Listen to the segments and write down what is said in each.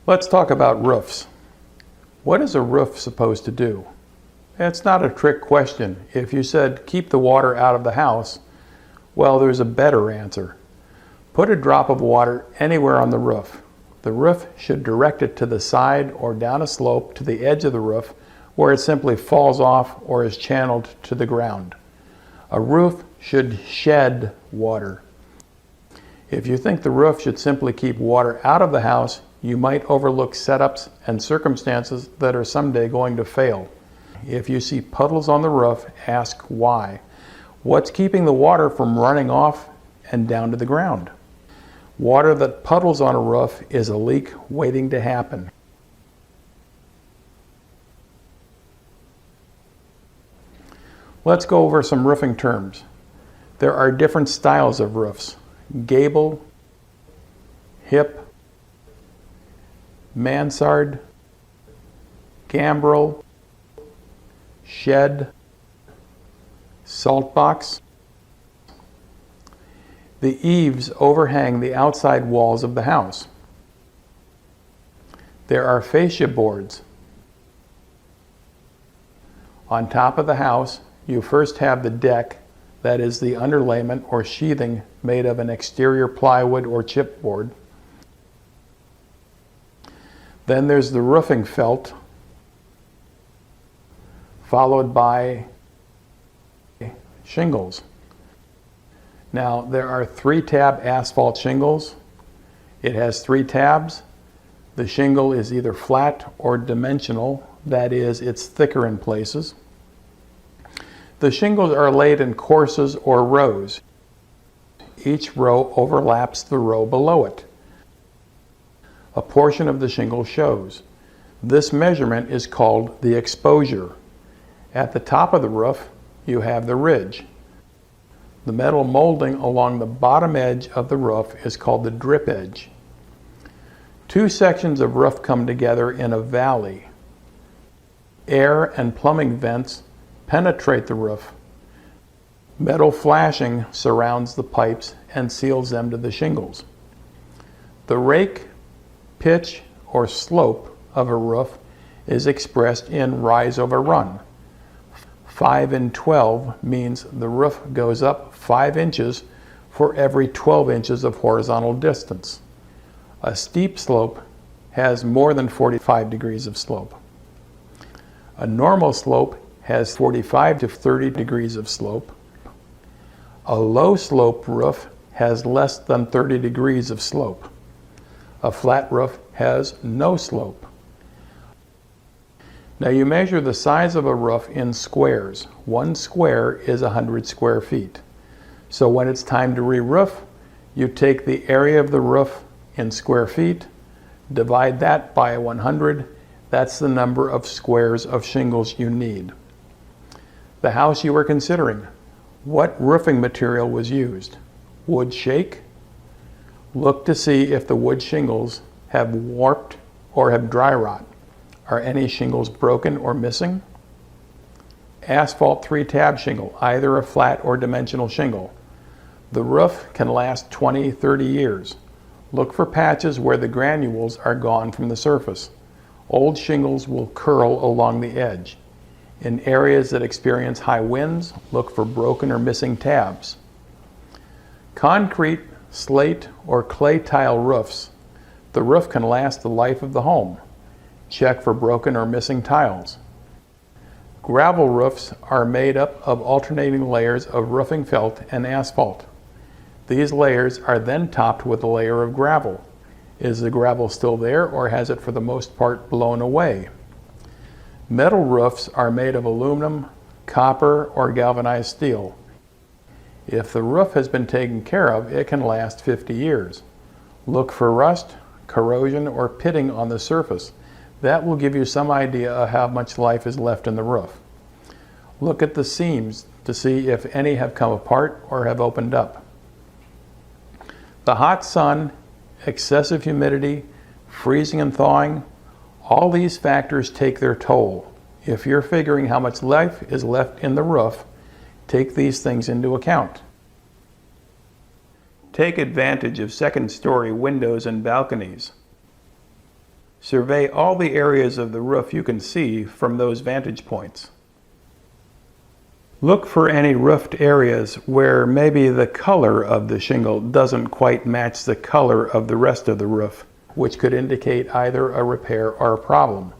Let's talk about roofs. What is a roof supposed to do? It's not a trick question. If you said keep the water out of the house, well, there's a better answer. Put a drop of water anywhere on the roof. The roof should direct it to the side or down a slope to the edge of the roof where it simply falls off or is channeled to the ground. A roof should shed water. If you think the roof should simply keep water out of the house, you might overlook setups and circumstances that are someday going to fail. If you see puddles on the roof, ask why. What's keeping the water from running off and down to the ground? Water that puddles on a roof is a leak waiting to happen. Let's go over some roofing terms. There are different styles of roofs: gable, hip, mansard, gambrel, shed, salt box. The eaves overhang the outside walls of the house. There are fascia boards. On top of the house, you first have the deck, that is the underlayment or sheathing made of an exterior plywood or chipboard. Then there's the roofing felt, followed by shingles. Now, there are 3-tab asphalt shingles. It has 3 tabs. The shingle is either flat or dimensional, that is, it's thicker in places. The shingles are laid in courses or rows. Each row overlaps the row below it. A portion of the shingle shows. This measurement is called the exposure. At the top of the roof, you have the ridge. The metal molding along the bottom edge of the roof is called the drip edge. 2 sections of roof come together in a valley. Air and plumbing vents penetrate the roof. Metal flashing surrounds the pipes and seals them to the shingles. The rake, pitch, or slope of a roof is expressed in rise over run. 5 in 12 means the roof goes up 5 inches for every 12 inches of horizontal distance. A steep slope has more than 45 degrees of slope. A normal slope has 45 to 30 degrees of slope. A low slope roof has less than 30 degrees of slope. A flat roof has no slope. Now you measure the size of a roof in squares. 1 square is 100 square feet. So when it's time to re-roof, you take the area of the roof in square feet, divide that by 100, that's the number of squares of shingles you need. The house you were considering, what roofing material was used? Wood shake? Look to see if the wood shingles have warped or have dry rot. Are any shingles broken or missing? Asphalt 3-tab shingle, either a flat or dimensional shingle. The roof can last 20-30 years. Look for patches where the granules are gone from the surface. Old shingles will curl along the edge. In areas that experience high winds, look for broken or missing tabs. Concrete, slate, or clay tile roofs. The roof can last the life of the home. Check for broken or missing tiles. Gravel roofs are made up of alternating layers of roofing felt and asphalt. These layers are then topped with a layer of gravel. Is the gravel still there, or has it for the most part blown away? Metal roofs are made of aluminum, copper, or galvanized steel. If the roof has been taken care of, it can last 50 years. Look for rust, corrosion, or pitting on the surface. That will give you some idea of how much life is left in the roof. Look at the seams to see if any have come apart or have opened up. The hot sun, excessive humidity, freezing and thawing, all these factors take their toll. If you're figuring how much life is left in the roof, take these things into account. Take advantage of second-story windows and balconies. Survey all the areas of the roof you can see from those vantage points. Look for any roofed areas where maybe the color of the shingle doesn't quite match the color of the rest of the roof, which could indicate either a repair or a problem.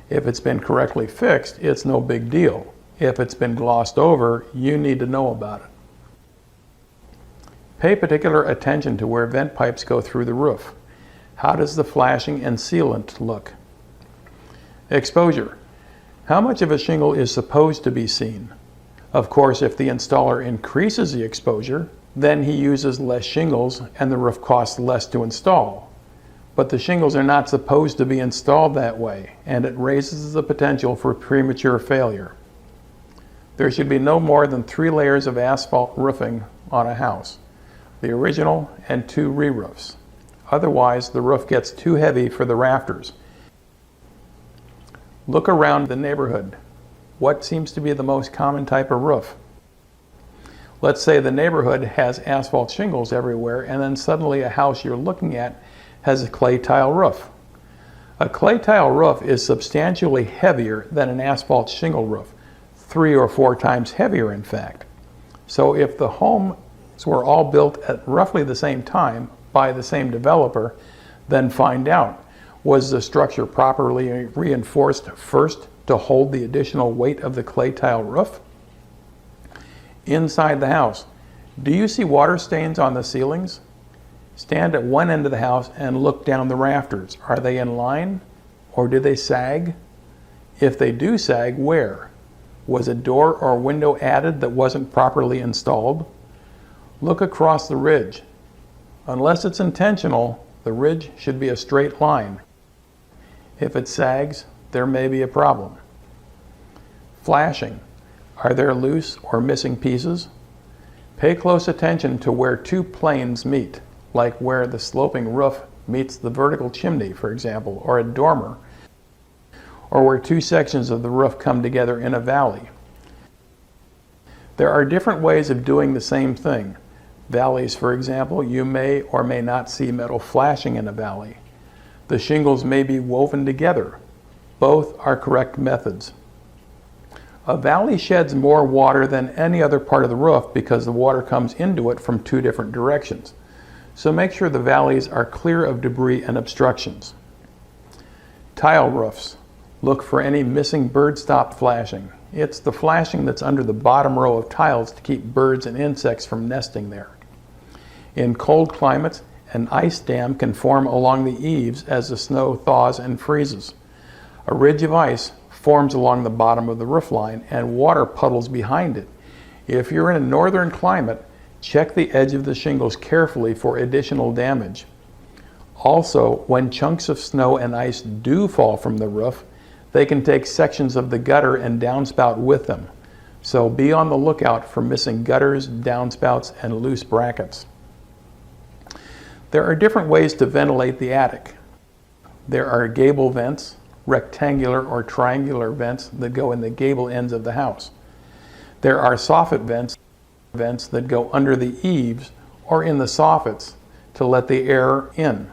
If it's been correctly fixed, it's no big deal. If it's been glossed over, you need to know about it. Pay particular attention to where vent pipes go through the roof. How does the flashing and sealant look? Exposure. How much of a shingle is supposed to be seen? Of course, if the installer increases the exposure, then he uses less shingles and the roof costs less to install. But the shingles are not supposed to be installed that way, and it raises the potential for premature failure. There should be no more than 3 layers of asphalt roofing on a house, the original and 2 re-roofs. Otherwise, the roof gets too heavy for the rafters. Look around the neighborhood. What seems to be the most common type of roof? Let's say the neighborhood has asphalt shingles everywhere, and then suddenly a house you're looking at has a clay tile roof. A clay tile roof is substantially heavier than an asphalt shingle roof, 3 or 4 times heavier in fact. So if the homes were all built at roughly the same time by the same developer, then find out, was the structure properly reinforced first to hold the additional weight of the clay tile roof? Inside the house, do you see water stains on the ceilings? Stand at one end of the house and look down the rafters. Are they in line or do they sag? If they do sag, where? Was a door or window added that wasn't properly installed? Look across the ridge. Unless it's intentional, the ridge should be a straight line. If it sags, there may be a problem. Flashing. Are there loose or missing pieces? Pay close attention to where 2 planes meet, like where the sloping roof meets the vertical chimney, for example, or a dormer, or where 2 sections of the roof come together in a valley. There are different ways of doing the same thing. Valleys, for example, you may or may not see metal flashing in a valley. The shingles may be woven together. Both are correct methods. A valley sheds more water than any other part of the roof because the water comes into it from 2 different directions. So make sure the valleys are clear of debris and obstructions. Tile roofs. Look for any missing bird stop flashing. It's the flashing that's under the bottom row of tiles to keep birds and insects from nesting there. In cold climates, an ice dam can form along the eaves as the snow thaws and freezes. A ridge of ice forms along the bottom of the roof line and water puddles behind it. If you're in a northern climate, check the edge of the shingles carefully for additional damage. Also, when chunks of snow and ice do fall from the roof, they can take sections of the gutter and downspout with them. So be on the lookout for missing gutters, downspouts, and loose brackets. There are different ways to ventilate the attic. There are gable vents, rectangular or triangular vents that go in the gable ends of the house. There are soffit vents that go under the eaves or in the soffits to let the air in.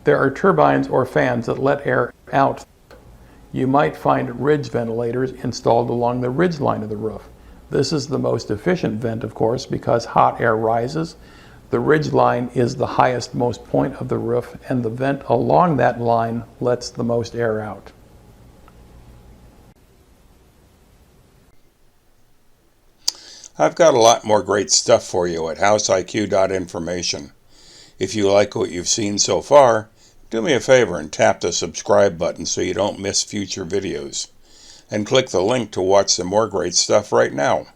There are turbines or fans that let air out. You might find ridge ventilators installed along the ridge line of the roof. This is the most efficient vent, of course, because hot air rises. The ridge line is the highest most point of the roof, and the vent along that line lets the most air out. I've got a lot more great stuff for you at houseiq.information. If you like what you've seen so far, do me a favor and tap the subscribe button so you don't miss future videos. And click the link to watch some more great stuff right now.